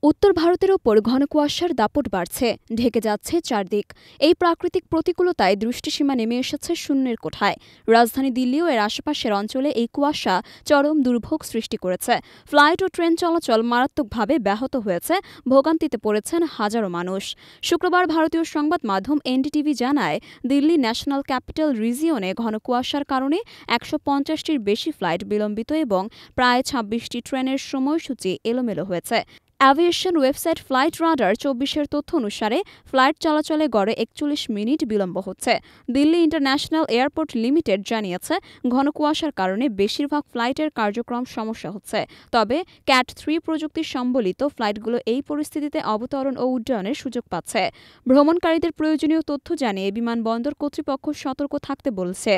উত্তর ভারতের ওপর ঘন কুয়াশার দাপট বাড়ছে, ঢেকে যাচ্ছে চারদিক। এই প্রাকৃতিক প্রতিকূলতায় দৃষ্টিসীমা নেমে এসেছে শূন্যের কোঠায়। রাজধানী দিল্লি ও এর আশেপাশের অঞ্চলে এই কুয়াশা চরম দুর্ভোগ সৃষ্টি করেছে। ফ্লাইট ও ট্রেন চলাচল মারাত্মকভাবে ব্যাহত হয়েছে, ভোগান্তিতে পড়েছেন হাজারো মানুষ। শুক্রবার ভারতীয় সংবাদ মাধ্যম এনডিটিভি জানায়, দিল্লি ন্যাশনাল ক্যাপিটাল রিজিয়নে ঘন কুয়াশার কারণে ১৫০টির বেশি ফ্লাইট বিলম্বিত এবং প্রায় ২৬টি ট্রেনের সময়সূচি এলোমেলো হয়েছে। অ্যাভিয়েশন ওয়েবসাইট ফ্লাইট রাডার ২৪-এর তথ্য অনুসারে ফ্লাইট চলাচলে গড়ে ৪১ মিনিট বিলম্ব হচ্ছে। দিল্লি ইন্টারন্যাশনাল এয়ারপোর্ট লিমিটেড জানিয়েছে, ঘন কুয়াশার কারণে বেশিরভাগ ফ্লাইটের কার্যক্রম সমস্যা হচ্ছে। তবে ক্যাট-3 প্রযুক্তি সম্বলিত ফ্লাইটগুলো এই পরিস্থিতিতে অবতরণ ও উড্ডয়নের সুযোগ পাচ্ছে। ভ্রমণকারীদের প্রয়োজনীয় তথ্য জানিয়ে বিমানবন্দর কর্তৃপক্ষ সতর্ক থাকতে বলছে।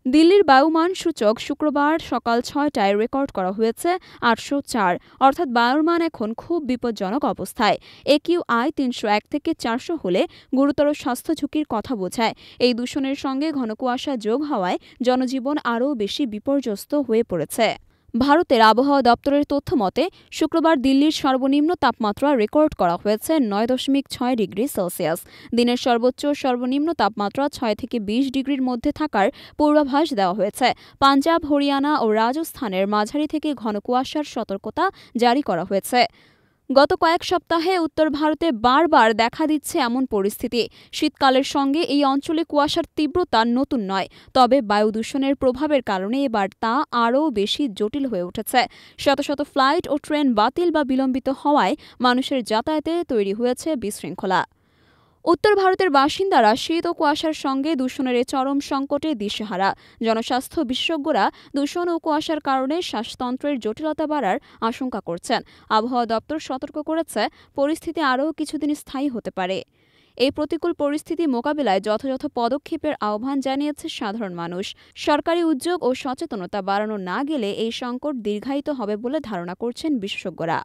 দিল্লির বায়ুমান সূচক শুক্রবার সকাল ৬টায় রেকর্ড করা হয়েছে ৮০৪, অর্থাৎ বায়ুর মান এখন খুব বিপজ্জনক অবস্থায়। AQI ৩০১ থেকে ৪০০ হলে গুরুতর স্বাস্থ্য ঝুঁকির কথা বোঝায়। এই দূষণের সঙ্গে ঘন কুয়াশা যোগ হওয়ায় জনজীবন আরও বেশি বিপর্যস্ত হয়ে পড়েছে। ভারতের আবহাওয়া দপ্তরের তথ্য মতে, শুক্রবার দিল্লির সর্বনিম্ন তাপমাত্রা রেকর্ড করা হয়েছে ৯.৬ ডিগ্রি সেলসিয়াস। দিনের সর্বোচ্চ সর্বনিম্ন তাপমাত্রা ৬ থেকে ২০ ডিগ্রির মধ্যে থাকার পূর্বাভাস দেওয়া হয়েছে। পাঞ্জাব, হরিয়ানা ও রাজস্থানের মাঝারি থেকে ঘন কুয়াশার সতর্কতা জারি করা হয়েছে। গত কয়েক সপ্তাহে উত্তর ভারতে বারবার দেখা দিচ্ছে এমন পরিস্থিতি। শীতকালের সঙ্গে এই অঞ্চলে কুয়াশার তীব্রতা নতুন নয়, তবে বায়ু দূষণের প্রভাবের কারণে এবার তা আরও বেশি জটিল হয়ে উঠেছে। শত শত ফ্লাইট ও ট্রেন বাতিল বা বিলম্বিত হওয়ায় মানুষের যাতায়াতে তৈরি হয়েছে বিশৃঙ্খলা। উত্তর ভারতের বাসিন্দারা শীত ও কুয়াশার সঙ্গে দূষণের এ চরম সংকটে দিশেহারা। জনস্বাস্থ্য বিশেষজ্ঞরা দূষণ ও কুয়াশার কারণে শ্বাসতন্ত্রের জটিলতা বাড়ার আশঙ্কা করছেন। আবহাওয়া দপ্তর সতর্ক করেছে, পরিস্থিতি আরও কিছুদিন স্থায়ী হতে পারে। এই প্রতিকূল পরিস্থিতি মোকাবিলায় যথাযথ পদক্ষেপের আহ্বান জানিয়েছে সাধারণ মানুষ। সরকারি উদ্যোগ ও সচেতনতা বাড়ানো না গেলে এই সংকট দীর্ঘায়িত হবে বলে ধারণা করছেন বিশেষজ্ঞরা।